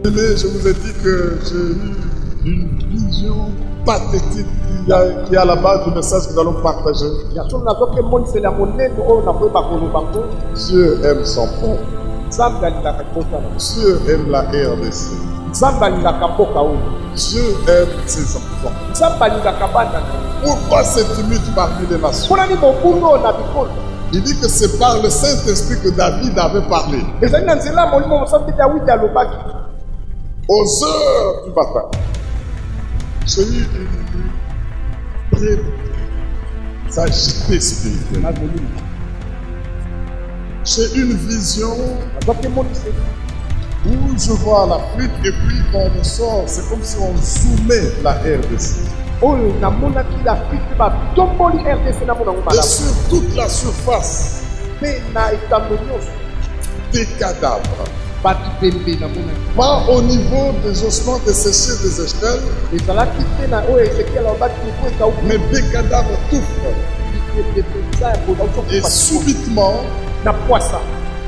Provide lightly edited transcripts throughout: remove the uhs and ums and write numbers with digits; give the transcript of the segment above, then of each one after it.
Je vous ai dit que j'ai eu une vision pathétique qui est à la base du message que nous allons partager. Dieu aime son peuple. Dieu aime la RDC. Dieu aime ses enfants. Pourquoi c'est tumulte parmi les nations? Il dit que c'est par le Saint-Esprit que David avait parlé. Aux heures du matin, j'ai eu une nuit très agitée spirituelle. J'ai une vision où je vois l'Afrique et puis on sort, c'est comme si on zoomait la RDC. Et sur toute la surface, des cadavres. Pas au niveau des ossements desséchés des échelles, mais des cadavres tout frais. Et subitement,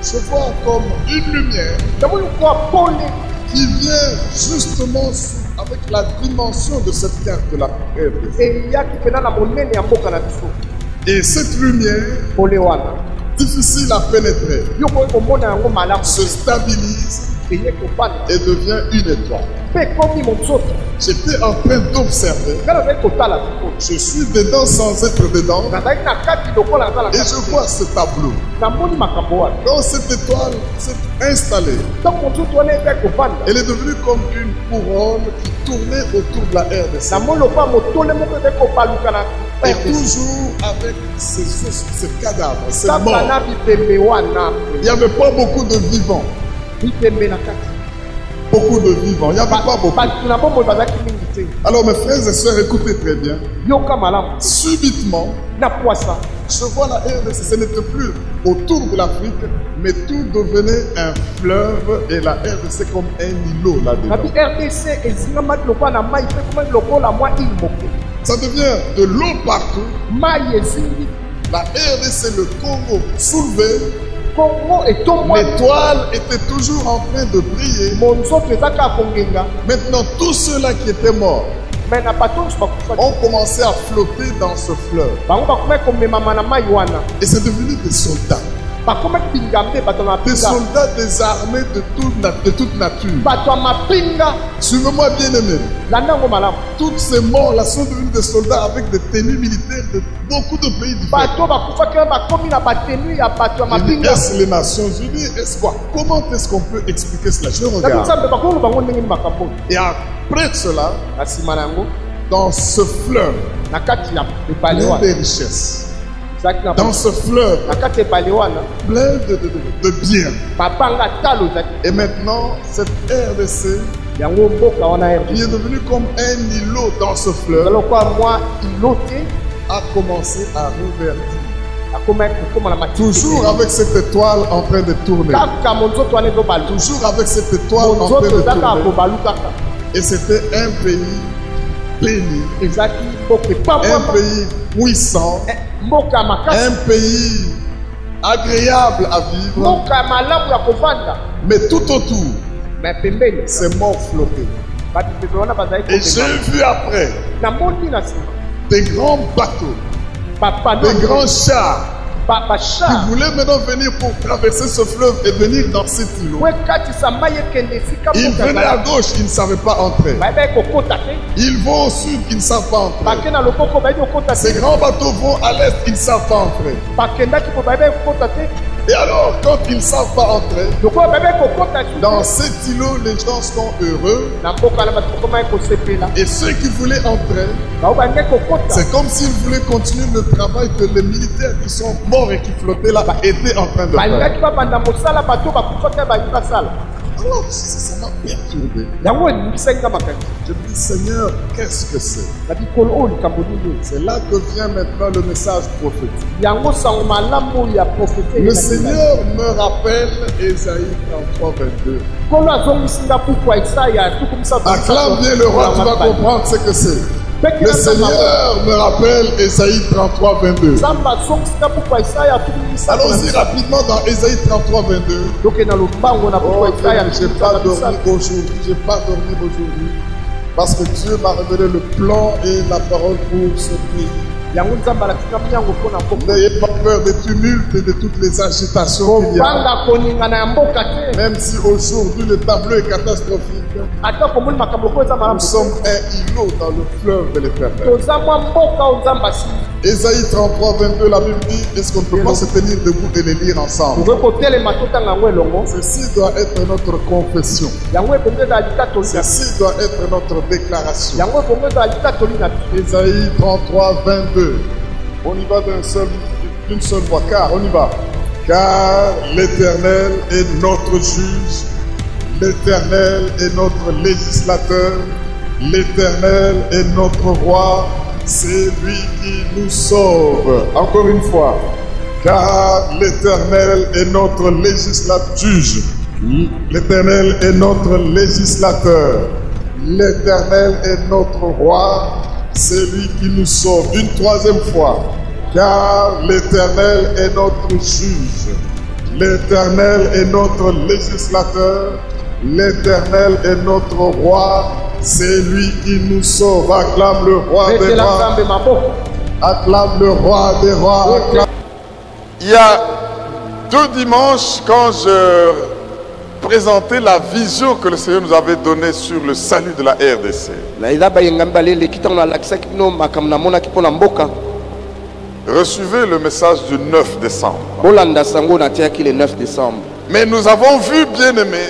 je vois comme une lumière qui vient justement avec la dimension de cette carte de la RDC. Et cette lumière, difficile à pénétrer, se stabilise et devient une étoile. J'étais en train d'observer. Je suis dedans sans être dedans. Et je vois ce tableau. Quand cette étoile s'est installée, elle est devenue comme une couronne qui tournait autour de la RDC. Et toujours avec ces cadavres, ces morts. Il n'y avait pas beaucoup de vivants. Beaucoup de vivants. Il n'y avait pas beaucoup. Alors mes frères et sœurs, écoutez très bien. Subitement, je vois la RDC. Ce n'était plus autour de l'Afrique, mais tout devenait un fleuve et la RDC comme un îlot là-dedans. Ça devient de l'eau partout. La RDC, le Congo soulevé. L'étoile était toujours en train de briller. Maintenant, tous ceux-là qui étaient morts ont commencé à flotter dans ce fleuve. Et c'est devenu des soldats. Des soldats désarmés de toute nature. Suivez-moi bien aimé. Toutes ces morts-là sont devenus des soldats avec des tenues militaires de beaucoup de pays différents. Est-ce les Nations Unies? Est-ce quoi? Comment est-ce qu'on peut expliquer cela? Je regarde. Et après cela, dans ce fleuve, plein de richesses. Dans ce fleuve, plein de biens. Et maintenant, cette RDC qui est devenue comme un îlot dans ce fleuve a commencé à reverdir. Toujours avec cette étoile en train de tourner. Toujours avec cette étoile en train de tourner. Et c'était un pays béni. Un pays puissant. Un pays agréable à vivre. Mais tout autour, c'est mort flotté. Et j'ai vu après des grands bateaux, des grands chars qui voulaient maintenant venir pour traverser ce fleuve et venir dans cet îlot. Ils venaient à gauche, ils ne savaient pas entrer. Ils vont au sud, ils ne savent pas entrer. Ces grands bateaux vont à l'est, ils ne savent pas entrer. Et alors, quand ils ne savent pas entrer, dans cet îlot, les gens sont heureux. Et ceux qui voulaient entrer, c'est comme s'ils voulaient continuer le travail que les militaires qui sont morts et qui flottaient là étaient en train de faire. Alors, ça m'a perturbé. Je me dis, Seigneur, qu'est-ce que c'est? C'est là que vient maintenant le message prophétique. Le Seigneur me rappelle Ésaïe 33, 22. Acclame bien le roi, tu vas comprendre ce que c'est. Le Seigneur me rappelle Ésaïe 33, 22. Allons-y rapidement dans Ésaïe 33, 22. Oh, je n'ai pas dormi aujourd'hui. Parce que Dieu m'a révélé le plan et la parole pour ce pays. N'ayez pas peur des tumultes et de toutes les agitations qu'il y a. Même si aujourd'hui le tableau est catastrophique, nous sommes un îlot dans le fleuve de l'Éternel. Ésaïe 33, 22, la Bible dit, est-ce qu'on ne peut pas se tenir debout et les lire ensemble? Ceci doit être notre confession. Ceci doit être notre déclaration. Ésaïe 33, 22. On y va d'une seule voix, car on y va. Car l'Éternel est notre juge, l'Éternel est notre législateur, l'Éternel est notre roi, c'est lui qui nous sauve. Encore une fois. Car l'Éternel est notre législateur, juge. L'Éternel est notre législateur. L'Éternel est notre roi. C'est lui qui nous sauve. Une troisième fois. Car l'Éternel est notre juge. L'Éternel est notre législateur. L'Éternel est notre roi. C'est lui qui nous sauve. Acclame le roi des rois. Acclame le roi des rois. Acclame. Il y a 2 dimanches, quand je présentais la vision que le Seigneur nous avait donnée sur le salut de la RDC. Recevez le message du 9 décembre. Mais nous avons vu, bien-aimés,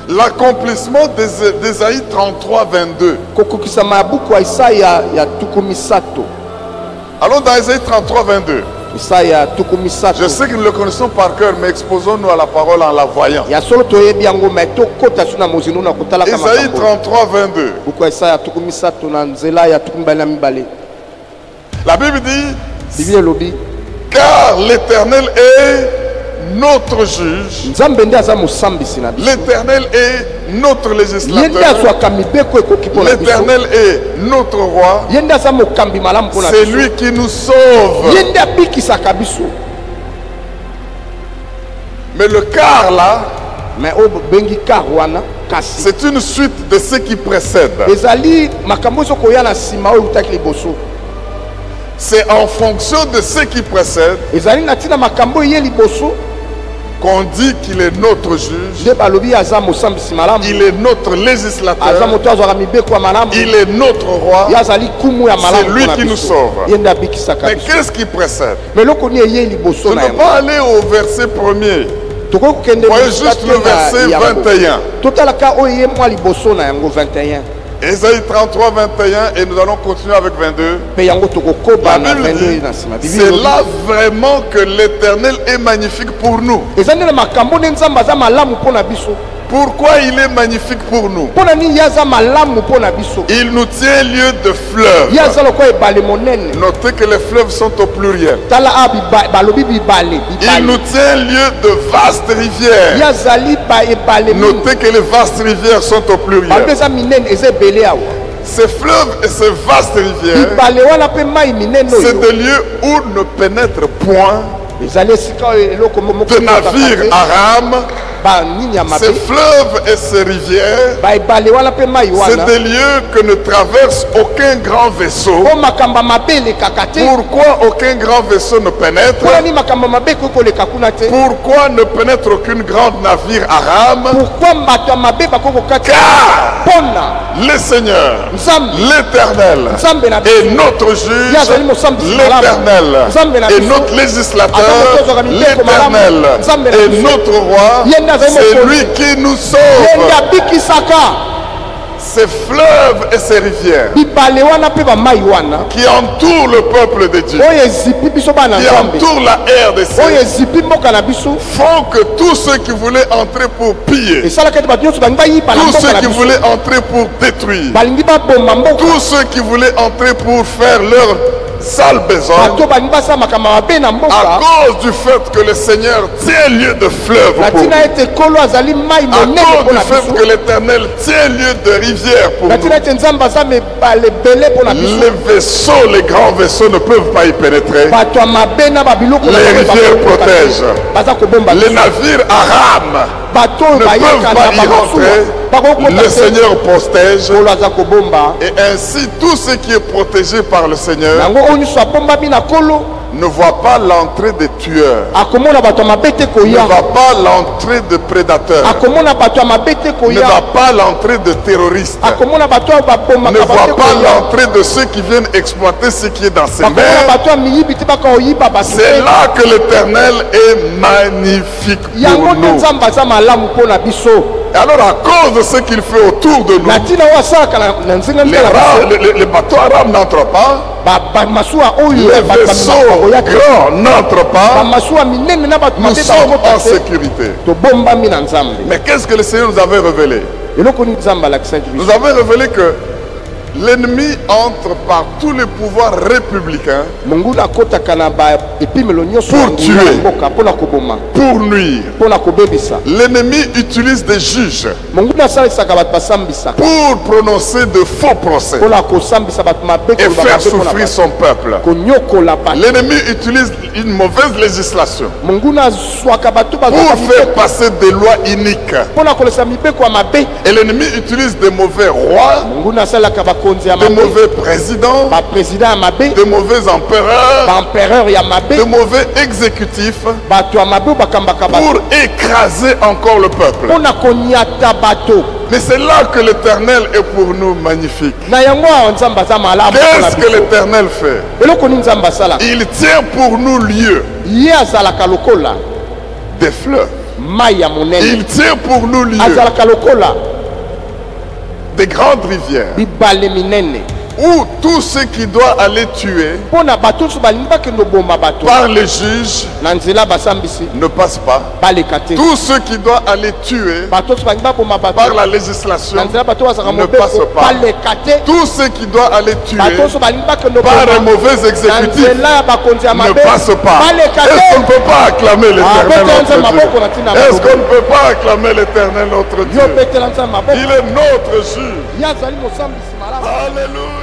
l'accomplissement d'Ésaïe 33, 22. Allons dans Ésaïe 33, 22. Je sais que nous le connaissons par cœur, mais exposons-nous à la parole en la voyant. Ésaïe 33, 22. La Bible dit, car l'Éternel est notre juge, l'Éternel est notre législateur, l'Éternel est notre roi, c'est lui qui nous sauve. Mais le car là, c'est une suite de ce qui précède. C'est en fonction de ce qui précède qu'on dit qu'il est notre juge, il est notre législateur, il est notre roi, c'est lui qui nous sauve. Mais qu'est-ce qui précède? Je ne peux pas aller au verset 1er. Voyez juste le verset 21. Ésaïe 33, 21, et nous allons continuer avec 22. La Bible dit, c'est là vraiment que l'Éternel est magnifique pour nous. Pourquoi il est magnifique pour nous? Il nous tient lieu de fleuves. Notez que les fleuves sont au pluriel. Il nous tient lieu de vastes rivières. Notez que les vastes rivières sont au pluriel. Ces fleuves et ces vastes rivières, c'est des lieux où ne pénètre point de navires à rame. Ces fleuves et ces rivières, c'est des lieux que ne traverse aucun grand vaisseau. Pourquoi aucun grand vaisseau ne pénètre? Pourquoi ne pénètre aucune grande navire à rame? Car le Seigneur, l'Éternel est notre juge, l'Éternel est notre législateur, l'Éternel est notre roi. C'est lui qui nous sauve. Ces fleuves et ces rivières qui entourent le peuple de Dieu, qui entourent la RDC, font que tous ceux qui voulaient entrer pour piller, tous ceux qui voulaient entrer pour détruire, tous ceux qui voulaient entrer pour faire leur sale besogne, à cause du fait que le Seigneur tient lieu de fleuve pour nous, à cause du fait que l'Éternel tient lieu de rivière pour nous, les vaisseaux, les grands vaisseaux ne peuvent pas y pénétrer. Les rivières protègent. Les navires à rame ne peuvent pas y rentrer. Le Seigneur protège. Et ainsi, tout ce qui est protégé par le Seigneur ne voit pas l'entrée des tueurs, ne voit pas l'entrée de prédateurs, ne voit pas l'entrée de terroristes, ne voit pas l'entrée de ceux qui viennent exploiter ce qui est dans ces mers. C'est là que l'Éternel est magnifique pour nous. Et alors, à cause de ce qu'il fait autour de nous, les bateaux arabes n'entrent pas, les vaisseaux grands n'entrent pas, nous sommes en sécurité. Mais qu'est-ce que le Seigneur nous avait révélé? Nous avait révélé que l'ennemi entre par tous les pouvoirs républicains pour tuer, pour nuire. L'ennemi utilise des juges pour prononcer de faux procès et faire souffrir son peuple. L'ennemi utilise une mauvaise législation pour faire passer des lois iniques. Et l'ennemi utilise des mauvais rois, de mauvais présidents, de mauvais empereurs, de mauvais exécutifs pour écraser encore le peuple. Mais c'est là que l'Éternel est pour nous magnifique. Qu'est-ce que l'Éternel fait? Il tient pour nous lieu des fleuves. Il tient pour nous lieu des grandes rivières où tout ce qui doit aller tuer par les juges ne passe pas. Tout ce qui doit aller tuer par la législation ne passe pas. Tout ce qui doit aller tuer par un mauvais exécutif ne passe pas. Est-ce qu'on ne peut pas acclamer l'Éternel notre Dieu? Est-ce qu'on ne peut pas acclamer l'Éternel notre Dieu? Il est notre juge. Alléluia.